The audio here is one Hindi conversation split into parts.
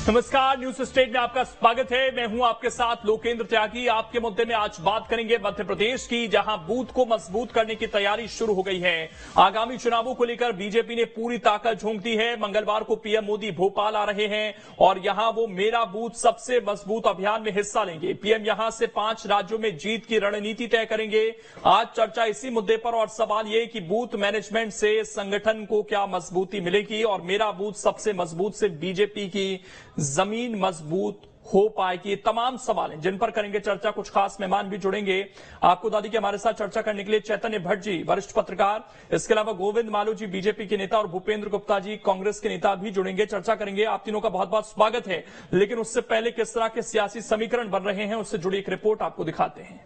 नमस्कार, न्यूज स्टेट में आपका स्वागत है। मैं हूं आपके साथ लोकेंद्र त्यागी। आपके मुद्दे में आज बात करेंगे मध्य प्रदेश की, जहां बूथ को मजबूत करने की तैयारी शुरू हो गई है। आगामी चुनावों को लेकर बीजेपी ने पूरी ताकत झोंक दी है। मंगलवार को पीएम मोदी भोपाल आ रहे हैं और यहां वो मेरा बूथ सबसे मजबूत अभियान में हिस्सा लेंगे। पीएम यहां से 5 राज्यों में जीत की रणनीति तय करेंगे। आज चर्चा इसी मुद्दे पर और सवाल ये कि बूथ मैनेजमेंट से संगठन को क्या मजबूती मिलेगी और मेरा बूथ सबसे मजबूत से बीजेपी की जमीन मजबूत हो पाएगी। तमाम सवाल हैं जिन पर करेंगे चर्चा। कुछ खास मेहमान भी जुड़ेंगे। आपको दादी के हमारे साथ चर्चा करने के लिए चैतन्य भट्ट जी, वरिष्ठ पत्रकार, इसके अलावा गोविंद मालू जी, बीजेपी के नेता, और भूपेंद्र गुप्ता जी, कांग्रेस के नेता भी जुड़ेंगे। चर्चा करेंगे। आप तीनों का बहुत बहुत स्वागत है। लेकिन उससे पहले किस तरह के सियासी समीकरण बन रहे हैं, उससे जुड़ी एक रिपोर्ट आपको दिखाते हैं।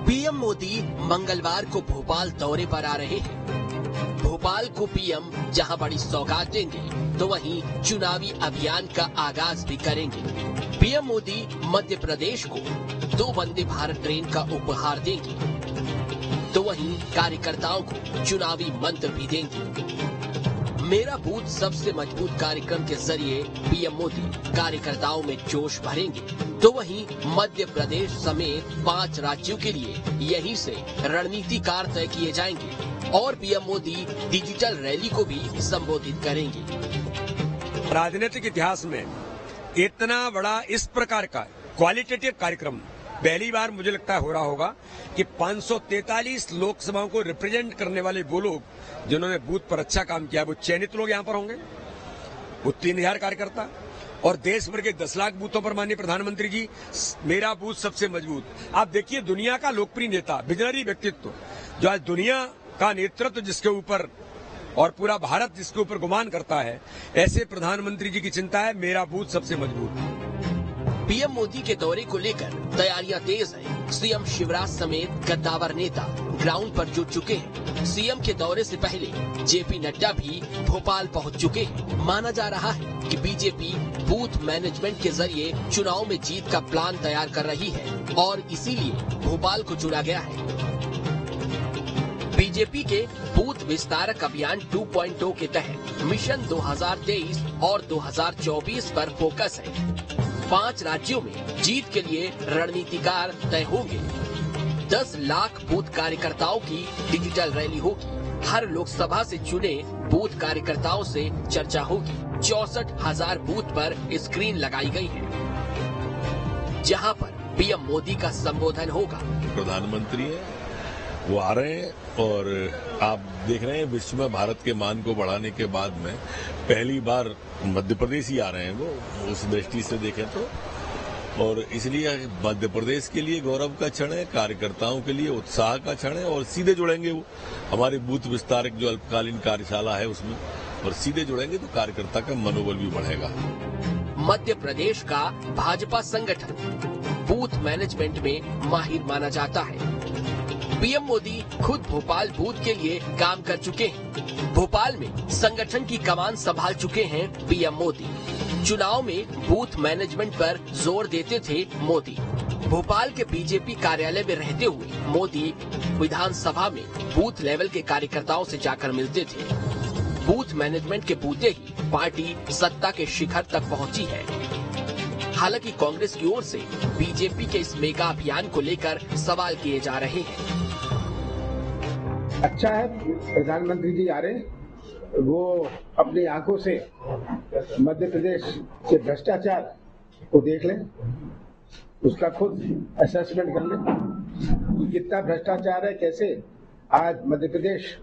पीएम मोदी मंगलवार को भोपाल दौरे पर आ रहे हैं। भोपाल को पीएम जहां बड़ी सौगात देंगे, तो वहीं चुनावी अभियान का आगाज भी करेंगे। पीएम मोदी मध्य प्रदेश को 2 वंदे भारत ट्रेन का उपहार देंगे, तो वहीं कार्यकर्ताओं को चुनावी मंत्र भी देंगे। मेरा बूथ सबसे मजबूत कार्यक्रम के जरिए पीएम मोदी कार्यकर्ताओं में जोश भरेंगे, तो वहीं मध्य प्रदेश समेत 5 राज्यों के लिए यहीं से रणनीतिकार तय किए जाएंगे और पीएम मोदी डिजिटल रैली को भी संबोधित करेंगे। राजनीतिक इतिहास में इतना बड़ा इस प्रकार का क्वालिटेटिव कार्यक्रम पहली बार मुझे लगता है हो रहा होगा कि 543 लोकसभाओं को रिप्रेजेंट करने वाले वो लोग जिन्होंने बूथ पर अच्छा काम किया, वो चयनित लोग यहाँ पर होंगे। वो 3000 कार्यकर्ता और देश भर के 10 लाख बूथों पर माननीय प्रधानमंत्री जी मेरा बूथ सबसे मजबूत। आप देखिए, दुनिया का लोकप्रिय नेता, विजनरी व्यक्तित्व, जो आज दुनिया का नेतृत्व जिसके ऊपर और पूरा भारत जिसके ऊपर गुमान करता है, ऐसे प्रधानमंत्री जी की चिंता है मेरा बूथ सबसे मजबूत। पीएम मोदी के दौरे को लेकर तैयारियां तेज हैं। सीएम शिवराज समेत कद्दावर नेता ग्राउंड पर जुट चुके हैं। सीएम के दौरे से पहले जेपी नड्डा भी भोपाल पहुंच चुके हैं। माना जा रहा है कि बीजेपी बूथ मैनेजमेंट के जरिए चुनाव में जीत का प्लान तैयार कर रही है और इसीलिए भोपाल को चुना गया है। बीजेपी के बूथ विस्तारक अभियान 2.0 के तहत मिशन 2023 और 2024 पर फोकस है। 5 राज्यों में जीत के लिए रणनीतिकार तय होंगे। 10 लाख बूथ कार्यकर्ताओं की डिजिटल रैली होगी। हर लोकसभा से चुने बूथ कार्यकर्ताओं से चर्चा होगी। 64,000 बूथ पर स्क्रीन लगाई गई है, जहां पर पीएम मोदी का संबोधन होगा। प्रधानमंत्री है, वो आ रहे हैं और आप देख रहे हैं विश्व में भारत के मान को बढ़ाने के बाद में पहली बार मध्य प्रदेश ही आ रहे हैं। वो उस दृष्टि से देखें तो, और इसलिए मध्य प्रदेश के लिए गौरव का क्षण है, कार्यकर्ताओं के लिए उत्साह का क्षण है और सीधे जुड़ेंगे वो हमारे बूथ विस्तारक जो अल्पकालीन कार्यशाला है उसमें, और सीधे जुड़ेंगे तो कार्यकर्ता का मनोबल भी बढ़ेगा। मध्य प्रदेश का भाजपा संगठन बूथ मैनेजमेंट में माहिर माना जाता है। पीएम मोदी खुद भोपाल बूथ के लिए काम कर चुके हैं। भोपाल में संगठन की कमान संभाल चुके हैं पीएम मोदी। चुनाव में बूथ मैनेजमेंट पर जोर देते थे मोदी। भोपाल के बीजेपी कार्यालय में रहते हुए मोदी विधानसभा में बूथ लेवल के कार्यकर्ताओं से जाकर मिलते थे। बूथ मैनेजमेंट के बूते ही पार्टी सत्ता के शिखर तक पहुंची है। हालांकि कांग्रेस की ओर से बीजेपी के इस मेगा अभियान को लेकर सवाल किए जा रहे हैं। अच्छा है प्रधानमंत्री जी आ रहे, वो अपनी आंखों से मध्य प्रदेश के भ्रष्टाचार को देख लें, उसका खुद असेसमेंट कर लें कि कितना भ्रष्टाचार है, कैसे आज मध्य प्रदेश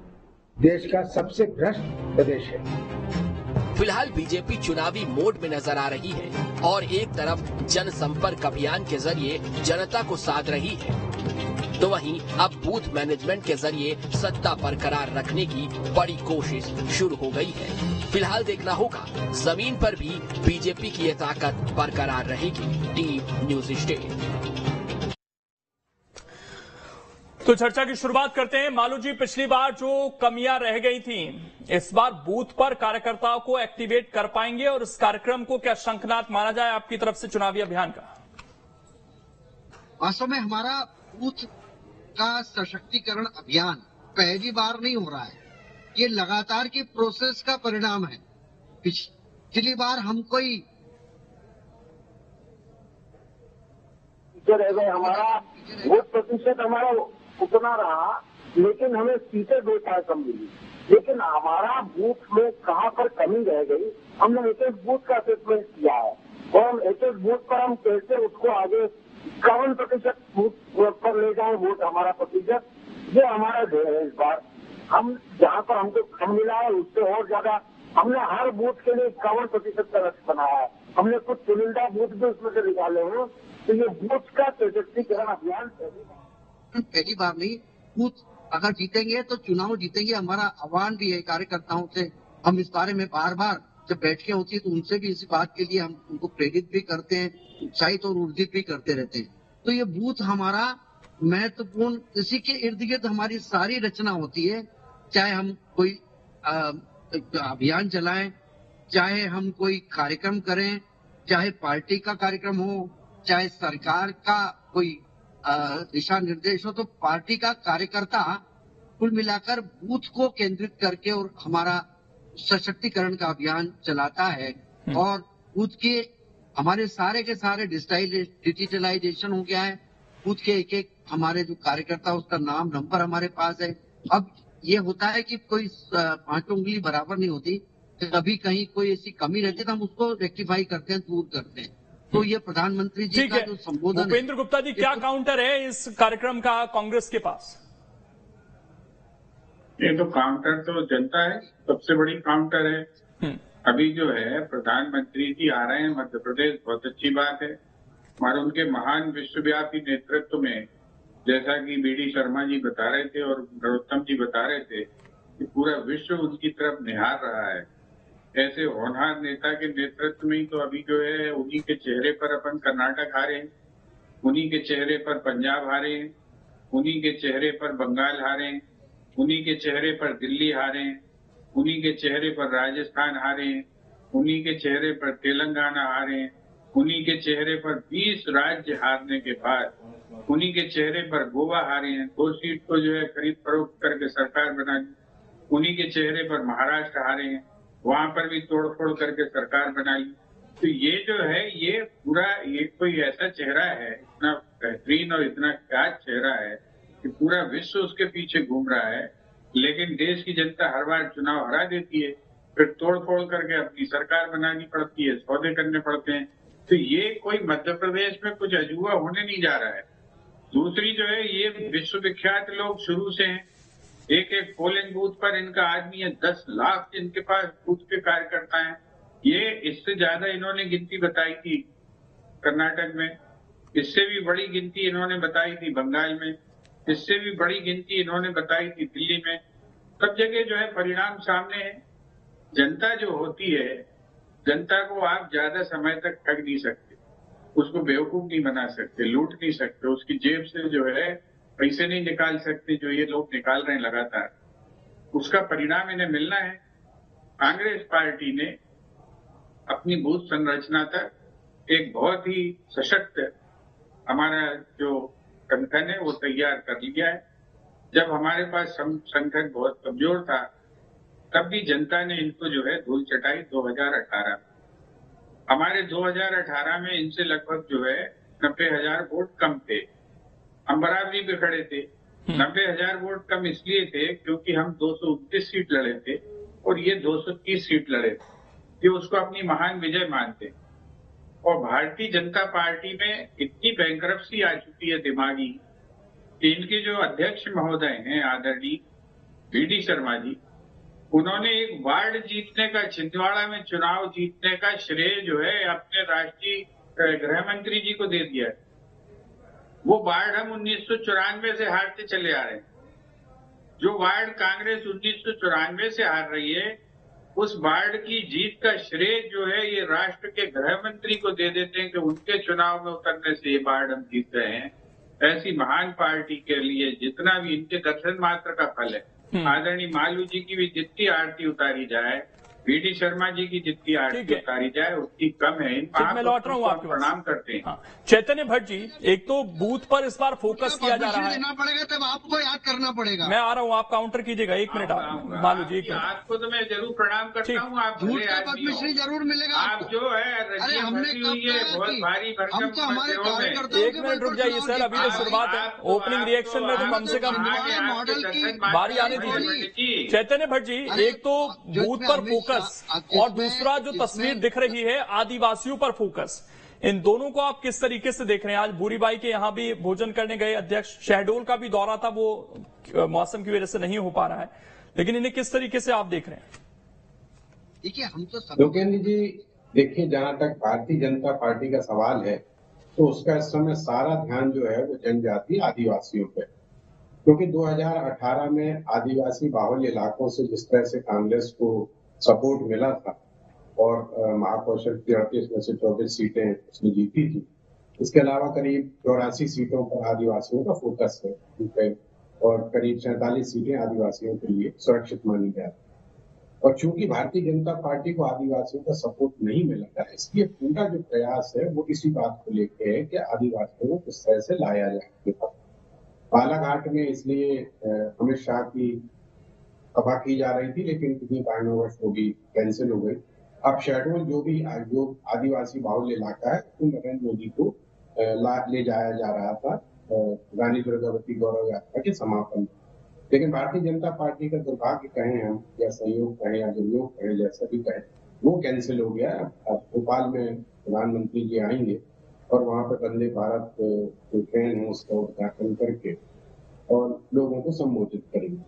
देश का सबसे भ्रष्ट प्रदेश है। फिलहाल बीजेपी चुनावी मोड में नजर आ रही है और एक तरफ जनसंपर्क अभियान के जरिए जनता को साध रही है, तो वहीं अब बूथ मैनेजमेंट के जरिए सत्ता बरकरार रखने की बड़ी कोशिश शुरू हो गई है। फिलहाल देखना होगा जमीन पर भी बीजेपी की ये ताकत बरकरार रहेगी। Team news state. तो चर्चा की शुरुआत करते हैं। मालू जी, पिछली बार जो कमियां रह गई थी, इस बार बूथ पर कार्यकर्ताओं को एक्टिवेट कर पाएंगे और इस कार्यक्रम को क्या शंखनाद माना जाए आपकी तरफ से चुनावी अभियान का? वास्तव में हमारा बूथ का सशक्तिकरण अभियान पहली बार नहीं हो रहा है, ये लगातार की प्रोसेस का परिणाम है। पिछली बार हम कोई रह गए, हमारा वोट प्रतिशत हमारा उतना रहा, लेकिन हमें सीटें 2-4 कम मिली। लेकिन हमारा बूथ में कहाँ पर कमी रह गई, हमने एक एक बूथ का असेसमेंट किया है और हम एक एक बूथ पर हम कैसे उसको आगे 51% बूथ पर ले जाए वोट हमारा प्रतिशत, ये हमारा ध्येय है। इस बार हम जहाँ पर हमको कम मिला है उससे और ज्यादा हमने हर बूथ के लिए 51% का लक्ष्य बनाया है। हमने कुछ चुनिंदा बूथ भी उसमें से निकाले हैं, तो ये बूथ का सशक्तिकरण अभियान पहली बार नहीं, बूथ अगर जीतेंगे तो चुनाव जीतेंगे। हमारा आह्वान भी है कार्यकर्ताओं से, हम इस बारे में बार बार जब बैठकें होती है तो उनसे भी इस बात के लिए हम उनको प्रेरित भी करते हैं, उत्साहित और ऊर्जित भी करते रहते हैं। तो ये बूथ हमारा महत्वपूर्ण, इसी के इर्द गिर्द हमारी सारी रचना होती है। चाहे हम कोई अभियान चलाएं, चाहे हम कोई कार्यक्रम करें, चाहे पार्टी का कार्यक्रम हो, चाहे सरकार का कोई दिशा निर्देश हो, तो पार्टी का कार्यकर्ता कुल मिलाकर बूथ को केंद्रित करके और हमारा सशक्तिकरण का अभियान चलाता है। और बूथ के हमारे सारे के सारे डिजिटलाइजेशन हो गया है। बूथ के एक एक हमारे जो कार्यकर्ता उसका नाम नंबर हमारे पास है। अब ये होता है कि कोई 5 उंगली बराबर नहीं होती, कभी कहीं कोई ऐसी कमी रहती है तो हम उसको रेक्टिफाई करते हैं, दूर करते हैं। तो ये प्रधानमंत्री जी का जो संबोधन, भूपेंद्र गुप्ता जी, क्या काउंटर है इस कार्यक्रम का कांग्रेस के पास? ये तो काउंटर तो जनता है, सबसे बड़ी काउंटर है। अभी जो है प्रधानमंत्री जी आ रहे हैं मध्य प्रदेश, बहुत अच्छी बात है। हमारे उनके महान विश्वव्यापी नेतृत्व में, जैसा कि बीडी शर्मा जी बता रहे थे और नरोत्तम जी बता रहे थे, कि पूरा विश्व उनकी तरफ निहार रहा है। ऐसे होनहार नेता के नेतृत्व में ही तो अभी जो है उन्हीं के चेहरे पर अपन कर्नाटक हारे, उन्हीं के चेहरे पर पंजाब हारे, उन्हीं के चेहरे पर बंगाल हारे, उन्हीं के चेहरे पर दिल्ली हारे, उन्हीं के चेहरे पर राजस्थान हारे, उन्हीं के चेहरे पर तेलंगाना हारे, उन्हीं के चेहरे पर 20 राज्य हारने के बाद उन्हीं के चेहरे पर गोवा हारे हैं, 2 सीट को जो है खरीद फरोख्त करके सरकार बना ली। उन्हीं के चेहरे पर महाराष्ट्र हारे हैं, वहां पर भी तोड़फोड़ करके सरकार बना ली। तो ये जो है ये पूरा ये कोई ऐसा चेहरा है, इतना बेहतरीन और इतना क्या चेहरा है कि पूरा विश्व उसके पीछे घूम रहा है। लेकिन देश की जनता हर बार चुनाव हरा देती है, फिर तोड़फोड़ करके अपनी सरकार बनानी पड़ती है, सौदे करने पड़ते हैं। तो ये कोई मध्य प्रदेश में कुछ अजूबा होने नहीं जा रहा है। दूसरी जो है ये विश्वविख्यात लोग शुरू से हैं, एक एक पोलिंग बूथ पर इनका आदमी है, 10 लाख इनके पास बूथ के कार्यकर्ता हैं। ये इससे ज्यादा इन्होंने गिनती बताई थी कर्नाटक में, इससे भी बड़ी गिनती इन्होंने बताई थी बंगाल में, इससे भी बड़ी गिनती इन्होंने बताई थी दिल्ली में। सब जगह जो है परिणाम सामने है। जनता जो होती है, जनता को आप ज्यादा समय तक ठग नहीं सकते, उसको बेवकूफ नहीं बना सकते, लूट नहीं सकते, उसकी जेब से जो है पैसे नहीं निकाल सकते जो ये लोग निकाल रहे हैं लगातार। उसका परिणाम इन्हें मिलना है। कांग्रेस पार्टी ने अपनी बूथ संरचना तक एक बहुत ही सशक्त हमारा जो संगठन है वो तैयार कर लिया है। जब हमारे पास संगठन बहुत कमजोर था तब भी जनता ने इनको जो है धूल चटाई 2018 में। हमारे 2018 में इनसे लगभग जो है 90,000 वोट कम थे। हम बराबरी पे खड़े थे। 90,000 वोट कम इसलिए थे क्योंकि हम 229 सीट लड़े थे और ये 230 सीट लड़े थे। ये उसको अपनी महान विजय मानते। और भारतीय जनता पार्टी में इतनी बैंकरप्सी आ चुकी है दिमागी कि इनके जो अध्यक्ष महोदय हैं आदरणीय बीडी शर्मा जी, उन्होंने एक वार्ड जीतने का, छिंदवाड़ा में चुनाव जीतने का श्रेय जो है अपने राष्ट्रीय गृह मंत्री जी को दे दिया है। वो वार्ड हम 1994 से हारते चले आ रहे हैं। जो वार्ड कांग्रेस 1994 से हार रही है, उस वार्ड की जीत का श्रेय जो है ये राष्ट्र के गृह मंत्री को दे देते हैं कि उनके चुनाव में उतरने से ये वार्ड हम जीत रहे हैं। ऐसी महान पार्टी के लिए जितना भी इनके दर्शन मात्र का फल है, आदरणीय मालू जी की भी जितनी आरती उतारी जाए वी.डी. शर्मा जी की जितनी आरती उतारी जाए उतनी कम है। इन मैं लौट रहा हूँ आपके पास। प्रणाम करते हैं। हाँ। चैतन्य भट्ट जी, एक तो बूथ पर इस बार फोकस किया जा रहा है, देना पड़ेगा तब आपको याद करना पड़ेगा। मैं आ रहा हूँ, आप काउंटर कीजिएगा, 1 मिनट मालू जी, 1 मिनट। आपको तो मैं जरूर प्रणाम करता हूँ। आप झूठ का पद्मश्री जरूर मिलेगा आप जो है अरे हमने कब है बहुत भारी भरकम हमको हमारे में। कार्यकर्ताओं 1 मिनट रुक जाइए सर, अभी तो शुरुआत है, ओपनिंग रिएक्शन में तो कम से कम मॉडल की बारी आने दीजिए। चैतन्य भट्ट जी, एक तो बूथ पर फोकस और दूसरा जो तस्वीर दिख रही है आदिवासियों पर फोकस, इन दोनों को आप किस तरीके से देख रहे हैं? आज भूरीबाई के यहाँ भी भोजन करने गए अध्यक्ष, शहडोल का भी दौरा था, वो मौसम की वजह से नहीं हो पा रहा है, लेकिन इन्हें किस तरीके से आप देख रहे हैं? देखिए हम तो लोकेंद्र जी, देखिए जहां तक भारतीय जनता पार्टी का सवाल है तो उसका इस समय सारा ध्यान जो है वो जनजाति आदिवासियों पे, क्योंकि 2018 में आदिवासी बाहुल्य इलाकों से जिस तरह से कांग्रेस को सपोर्ट मिला था और महाकौशल की 38 में से 24 सीटें उसने जीती थी। इसके अलावा करीब 84 सीटों पर आदिवासियों का फोकस है और करीब 47 सीटें आदिवासियों के लिए सुरक्षित मानी जाती। और चूंकि भारतीय जनता पार्टी को आदिवासियों का सपोर्ट नहीं मिला था, इसलिए पूरा जो प्रयास है वो इसी बात को लेकर है कि आदिवासियों को किस तरह से लाया जाए। बालाघाट में इसलिए अमित शाह की सभा की जा रही थी, लेकिन किन्हीं कारणवश वो भी कैंसिल हो गई। अब शहडोल जो आदिवासी बाहुल्य इलाका है, तो नरेंद्र मोदी को ले जाया जा रहा था रानी दुर्गावती गौरव यात्रा के समापन। लेकिन भारतीय जनता पार्टी का दुर्भाग्य कहें हम, या संयोग कहें या दुर्योग कहें, जैसा भी कहें, वो कैंसिल हो गया। अब भोपाल में प्रधानमंत्री जी आएंगे और वहां पर वंदे भारत जो ट्रेन है उसका उद्घाटन करके और लोगों को संबोधित करेंगे।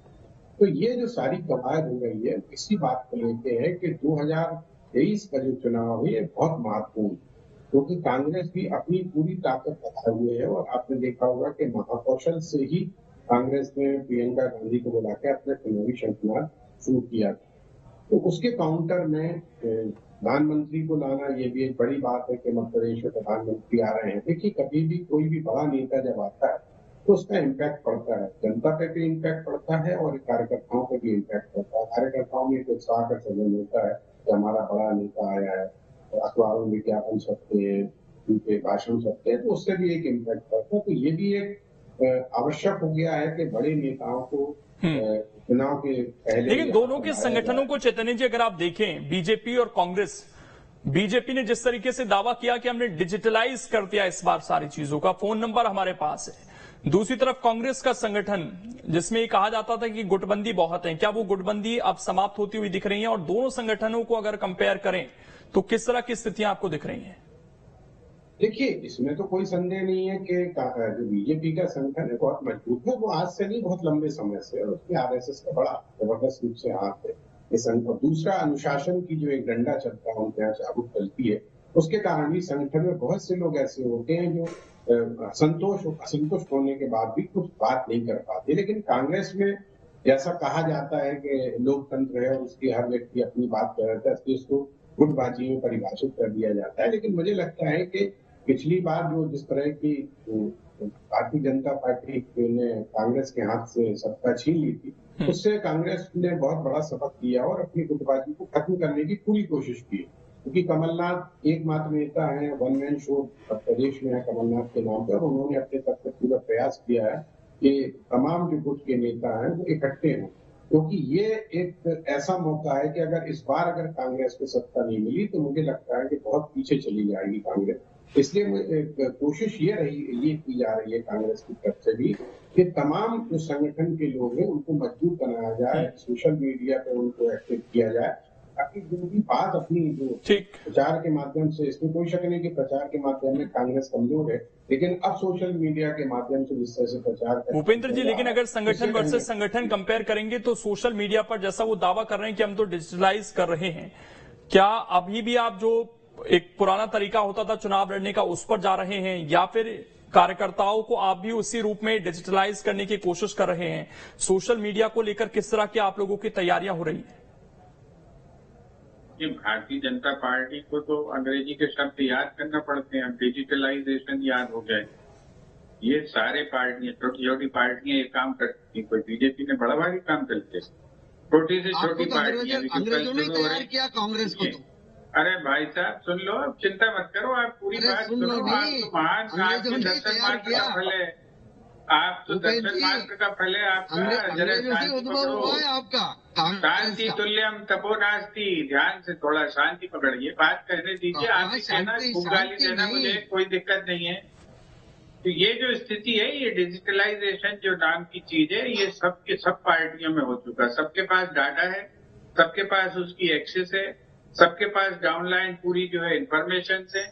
तो ये जो सारी कवायद हो गई है, इसी बात को लेके है कि 2023 का जो चुनाव है ये बहुत महत्वपूर्ण, क्योंकि कांग्रेस भी अपनी पूरी ताकत लगाए हुए है। और आपने देखा होगा कि महाकौशल से ही कांग्रेस ने प्रियंका गांधी को बुला के अपने चुनावी शंखनाद शुरू किया। तो उसके काउंटर में प्रधानमंत्री को लाना, ये भी एक बड़ी बात है कि मध्य प्रदेश में प्रधानमंत्री आ रहे हैं। देखिए, कभी भी कोई भी बड़ा नेता जब आता है तो उसका इम्पैक्ट पड़ता है, जनता पे भी इम्पैक्ट पड़ता है और कार्यकर्ताओं पे भी इम्पैक्ट पड़ता है। कार्यकर्ताओं में एक उत्साह का चलन होता है कि हमारा बड़ा नेता आया है, अखबारों में विज्ञापन छपते हैं, उनके भाषण छपते हैं, तो उससे भी एक इम्पैक्ट पड़ता है। तो ये भी एक आवश्यक हो गया है कि बड़े नेताओं को चुनाव के पहले। लेकिन दोनों के संगठनों को चैतन्य जी अगर आप देखें, बीजेपी और कांग्रेस, बीजेपी ने जिस तरीके से दावा किया कि हमने डिजिटलाइज कर दिया इस बार सारी चीजों का, फोन नंबर हमारे पास है, दूसरी तरफ कांग्रेस का संगठन जिसमें ये कहा जाता था कि गुटबंदी बहुत है, क्या वो गुटबंदी अब समाप्त होती हुई दिख रही है? और दोनों संगठनों को अगर कंपेयर करें तो किस तरह की स्थितियां आपको दिख रही हैं? देखिए, इसमें तो कोई संदेह नहीं है कि जो बीजेपी का संगठन है बहुत मजबूत है। वो आज से नहीं, बहुत लंबे समय से, और उसमें आरएसएस का बड़ा जबरदस्त रूप से हाथ है इस संगठन। दूसरा, अनुशासन की जो एक डंडा चलता है उनके यहाँ चाबुक चलती है, उसके कारण भी संगठन में बहुत से लोग ऐसे होते हैं जो असंतुष्ट होने के बाद भी कुछ बात नहीं कर पाते। लेकिन कांग्रेस में जैसा कहा जाता है कि लोकतंत्र है और उसकी हर व्यक्ति अपनी बात कर रहा है, इसको गुटबाजी में परिभाषित कर दिया जाता है। लेकिन मुझे लगता है कि पिछली बार जो जिस तरह की भारतीय जनता पार्टी ने कांग्रेस के हाथ से सत्ता छीन ली थी, उससे कांग्रेस ने बहुत बड़ा सबक लिया और अपनी गुटबाजी को खत्म करने की पूरी कोशिश की। क्योंकि कमलनाथ एकमात्र नेता है, वन मैन शो प्रदेश में है कमलनाथ के नाम पर, और उन्होंने अपने तक पर पूरा प्रयास किया है कि तमाम जो गुट के नेता हैं वो इकट्ठे हों, क्योंकि ये एक ऐसा मौका है कि अगर इस बार अगर कांग्रेस को सत्ता नहीं मिली तो मुझे लगता है कि बहुत पीछे चली जाएगी कांग्रेस। इसलिए कोशिश ये की जा रही है कांग्रेस की तरफ से भी कि तमाम जो संगठन के लोग हैं उनको मजबूत बनाया जाए, सोशल मीडिया पे उनको एक्टिव किया जाए, ताकि जो भी बात अपनी जो प्रचार के माध्यम से, इसमें कोई शक नहीं कि प्रचार के माध्यम में कांग्रेस कमजोर है, लेकिन अब सोशल मीडिया के माध्यम से जिस तरह से प्रचार कर भूपेंद्र जी, लेकिन अगर संगठन वर्सेस संगठन कंपेयर करेंगे तो सोशल मीडिया पर जैसा वो दावा कर रहे हैं कि हम तो डिजिटलाइज कर रहे हैं, क्या अभी भी आप जो एक पुराना तरीका होता था चुनाव लड़ने का उस पर जा रहे हैं, या फिर कार्यकर्ताओं को आप भी उसी रूप में डिजिटलाइज करने की कोशिश कर रहे हैं? सोशल मीडिया को लेकर किस तरह की आप लोगों की तैयारियां हो रही हैं? ये भारतीय जनता पार्टी को तो अंग्रेजी के शब्द याद करना पड़ते हैं, डिजिटलाइजेशन याद हो जाए। ये सारे पार्टियां, छोटी छोटी पार्टियां ये काम करती, कोई बीजेपी ने बड़ा भारी काम करते, छोटी से आपको छोटी तो पार्टियां अंग्रेजों ने तैयार किया कांग्रेस को। तो अरे भाई साहब सुन लो, अब चिंता मत करो, आप पूरी अरे बात सुन लो सुनो। आप नहीं, तो महान, अंग्रेजों आपके ने दर्शन तैयार मार्ग किया। का फल है, आप तो भूपेन दर्शन जी, मार्ग का फल है आपका। जरा अंग्रेजों से शांति उद्भव पकड़ो। हुआ है आपका कांग्रेस शांति का। तुल्यम तपोनास्ति। ध्यान से थोड़ा शांति पकड़िए, बात करने दीजिए। आप ही कहना, खूब गाली देना मुझे, कोई दिक्कत नहीं है। तो ये जो स्थिति है, ये डिजिटलाइजेशन जो नाम की चीज है, ये सबके सब पार्टियों में हो चुका है। सबके पास डाटा है, सबके पास उसकी एक्सेस है, सबके पास डाउनलाइन पूरी जो है इंफॉर्मेशन है,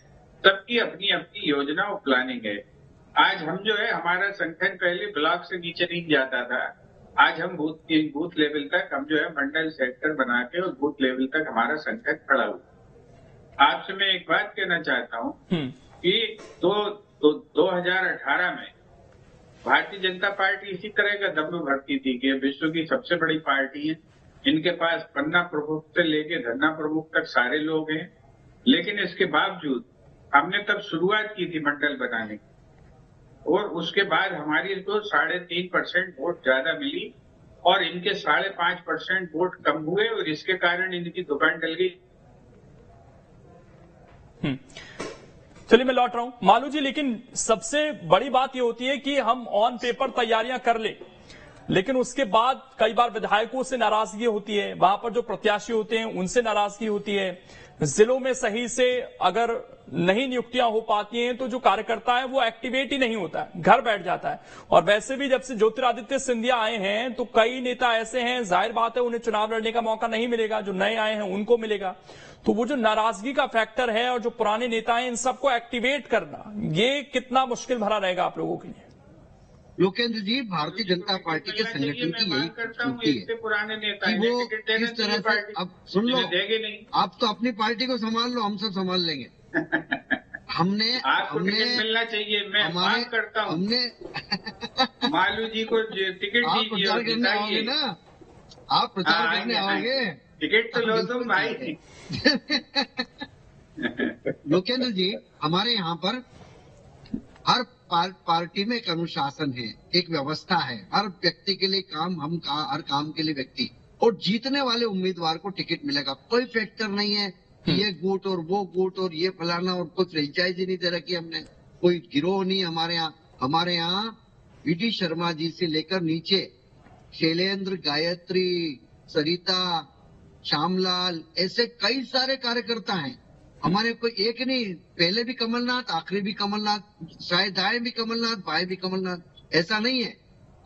सबकी अपनी अपनी योजना और प्लानिंग है। आज हम जो है, हमारा संगठन पहले ब्लॉक से नीचे नहीं जाता था, आज हम बूथ लेवल तक, हम जो है मंडल सेक्टर बना के और बूथ लेवल तक हमारा संगठन खड़ा हुआ। आपसे मैं एक बात कहना चाहता हूँ कि 2018 में भारतीय जनता पार्टी इसी तरह का दम भरती थी कि विश्व की सबसे बड़ी पार्टी है, इनके पास पन्ना प्रमुख से लेके धरना प्रमुख तक सारे लोग हैं। लेकिन इसके बावजूद हमने तब शुरुआत की थी मंडल बनाने की, और उसके बाद हमारी तो 3.5% वोट ज्यादा मिली और इनके 5.5% वोट कम हुए, और इसके कारण इनकी दुकान डल गई। चलिए मैं लौट रहा हूं मालू जी, लेकिन सबसे बड़ी बात यह होती है कि हम ऑन पेपर तैयारियां कर ले, लेकिन उसके बाद कई बार विधायकों से नाराजगी होती है, वहां पर जो प्रत्याशी होते हैं उनसे नाराजगी होती है, जिलों में सही से अगर नहीं नियुक्तियां हो पाती हैं तो जो कार्यकर्ता है वो एक्टिवेट ही नहीं होता है, घर बैठ जाता है। और वैसे भी जब से ज्योतिरादित्य सिंधिया आए हैं तो कई नेता ऐसे हैं, जाहिर बात है उन्हें चुनाव लड़ने का मौका नहीं मिलेगा, जो नए आए हैं उनको मिलेगा। तो वो जो नाराजगी का फैक्टर है और जो पुराने नेता हैं, इन सबको एक्टिवेट करना, ये कितना मुश्किल भरा रहेगा आप लोगों के लिए? लोकेंद्र जी, भारतीय जनता पार्टी के संगठन की यही खूबी है पुराने नेता कि वो किस तरह से, अब सुन लो, आप तो अपनी पार्टी को संभाल लो, हम सब संभाल लेंगे। हमने मिलना चाहिए, मैं मांग करता हूँ। हमने मालू जी को टिकट आप प्रचार करने आओगे ना, आप प्रचार करने आओगे, टिकट तो लो तुम भाई। लोकेंद्र जी, हमारे यहाँ पर हर पार्टी में एक अनुशासन है, एक व्यवस्था है, हर व्यक्ति के लिए काम, हर काम के लिए व्यक्ति, और जीतने वाले उम्मीदवार को टिकट मिलेगा। कोई फैक्टर नहीं है कि ये गुट और वो गुट और ये फलाना, और कोई फ्रेंचाइज नहीं दे रखी हमने, कोई गिरोह नहीं हमारे यहाँ। हमारे यहाँ वी.डी. शर्मा जी से लेकर नीचे शैलेंद्र, गायत्री, सरिता, श्यामलाल, ऐसे कई सारे कार्यकर्ता हैं हमारे। कोई एक नहीं, पहले भी कमलनाथ, आखिरी भी कमलनाथ, शायद दाएं भी कमलनाथ, बाएं भी कमलनाथ, ऐसा नहीं है।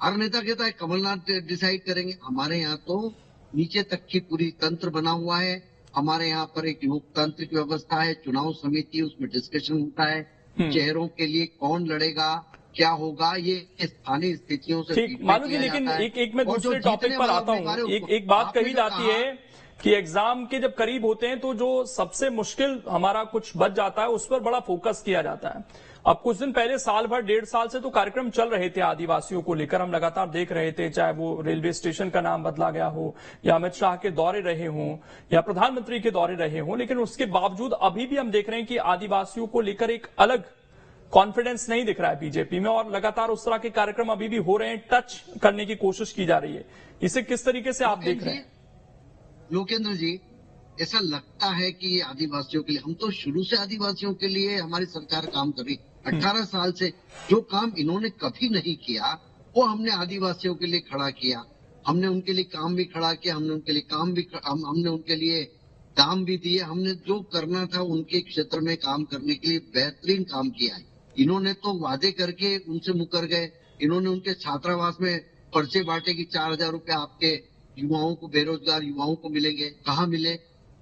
हर नेता कहता है कमलनाथ डिसाइड करेंगे। हमारे यहाँ तो नीचे तक की पूरी तंत्र बना हुआ है। हमारे यहाँ पर एक लोकतांत्रिक व्यवस्था है, चुनाव समिति, उसमें डिस्कशन होता है, चेहरों के लिए कौन लड़ेगा, क्या होगा, ये स्थानीय स्थितियों से ठीक। मालू जी, लेकिन एक मैं दूसरे टॉपिक पर आता हूँ। एक बात कही जाती है कि एग्जाम के जब करीब होते हैं तो जो सबसे मुश्किल हमारा कुछ बच जाता है, उस पर बड़ा फोकस किया जाता है। अब कुछ दिन पहले, साल भर 1.5 साल से तो कार्यक्रम चल रहे थे आदिवासियों को लेकर, हम लगातार देख रहे थे, चाहे वो रेलवे स्टेशन का नाम बदला गया हो, या अमित शाह के दौरे रहे हों, या प्रधानमंत्री के दौरे रहे हों, लेकिन उसके बावजूद अभी भी हम देख रहे हैं कि आदिवासियों को लेकर एक अलग कॉन्फिडेंस नहीं दिख रहा है बीजेपी में, और लगातार उस तरह के कार्यक्रम अभी भी हो रहे हैं, टच करने की कोशिश की जा रही है। इसे किस तरीके से आप देख रहे हैं? लोकेंद्र जी, ऐसा लगता है कि आदिवासियों के लिए, हम तो शुरू से आदिवासियों के लिए हमारी सरकार काम कर रही। 18 साल से जो काम इन्होंने कभी नहीं किया, वो हमने आदिवासियों के लिए खड़ा किया। हमने उनके लिए काम भी खड़ा किया, हमने उनके लिए दाम भी दिए, हमने जो करना था उनके क्षेत्र में काम करने के लिए बेहतरीन काम किया है। इन्होंने तो वादे करके उनसे मुकर गए। इन्होंने उनके छात्रावास में पर्चे बांटे कि 4,000 रुपए आपके युवाओं को, बेरोजगार युवाओं को मिलेंगे। कहाँ मिले?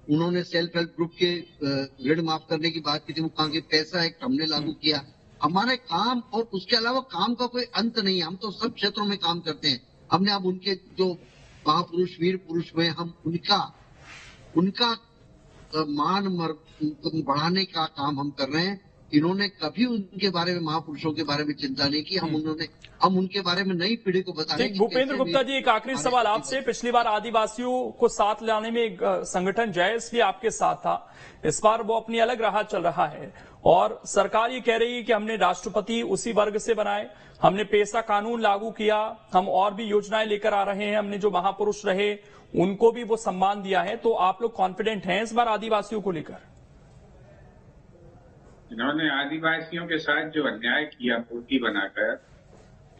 उन्होंने सेल्फ हेल्प ग्रुप के ऋण माफ करने की बात की थी, वो कहाँ के पैसा एक्ट हमने लागू किया। हमारे काम, और उसके अलावा काम का कोई अंत नहीं है, हम तो सब क्षेत्रों में काम करते हैं। हमने अब उनके जो महापुरुष, वीर पुरुष हुए, हम उनका मान बढ़ाने का काम हम कर रहे हैं। इन्होंने कभी उनके बारे में, महापुरुषों के बारे में चिंता नहीं की। हम उनके बारे में नई पीढ़ी को बताने। भूपेंद्र गुप्ता जी, एक आखिरी सवाल आपसे। पिछली बार आदिवासियों को साथ लाने में एक संगठन जायज भी आपके साथ था, इस बार वो अपनी अलग राह चल रहा है और सरकार ये कह रही है कि हमने राष्ट्रपति उसी वर्ग से बनाए, हमने पेशा कानून लागू किया, हम और भी योजनाएं लेकर आ रहे हैं, हमने जो महापुरुष रहे उनको भी वो सम्मान दिया है। तो आप लोग कॉन्फिडेंट हैं इस बार आदिवासियों को लेकर? इन्होंने आदिवासियों के साथ जो अन्याय किया मूर्ति बनाकर,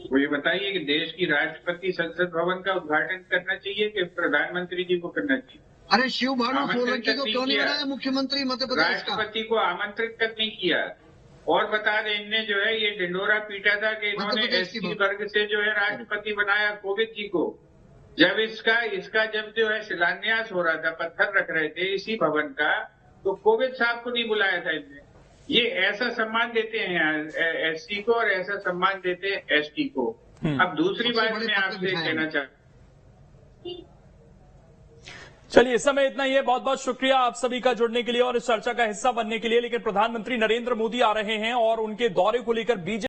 वो ये बताइए कि देश की राष्ट्रपति संसद भवन का उद्घाटन करना चाहिए कि प्रधानमंत्री जी को करना चाहिए? अरे शिव भानु सोलंकी को क्यों नहीं बनाया मुख्यमंत्री मध्य प्रदेश का? राष्ट्रपति को आमंत्रित तक नहीं किया। और बता दें, इनने जो है ये ढिंढोरा पीटा था कि इन्होंने एससी वर्ग से जो है राष्ट्रपति बनाया कोविंद जी को। जब इसका जब जो है शिलान्यास हो रहा था, पत्थर रख रहे थे इसी भवन का, तो कोविंद साहब को नहीं बुलाया था इनने। ये ऐसा सम्मान देते हैं एससी को और ऐसा सम्मान देते हैं एसटी को। अब दूसरी बात मैं आपसे कहना चाहता हूँ। चलिए, इस समय इतना ही है। बहुत बहुत शुक्रिया आप सभी का जुड़ने के लिए और इस चर्चा का हिस्सा बनने के लिए। लेकिन प्रधानमंत्री नरेंद्र मोदी आ रहे हैं और उनके दौरे को लेकर बीजेपी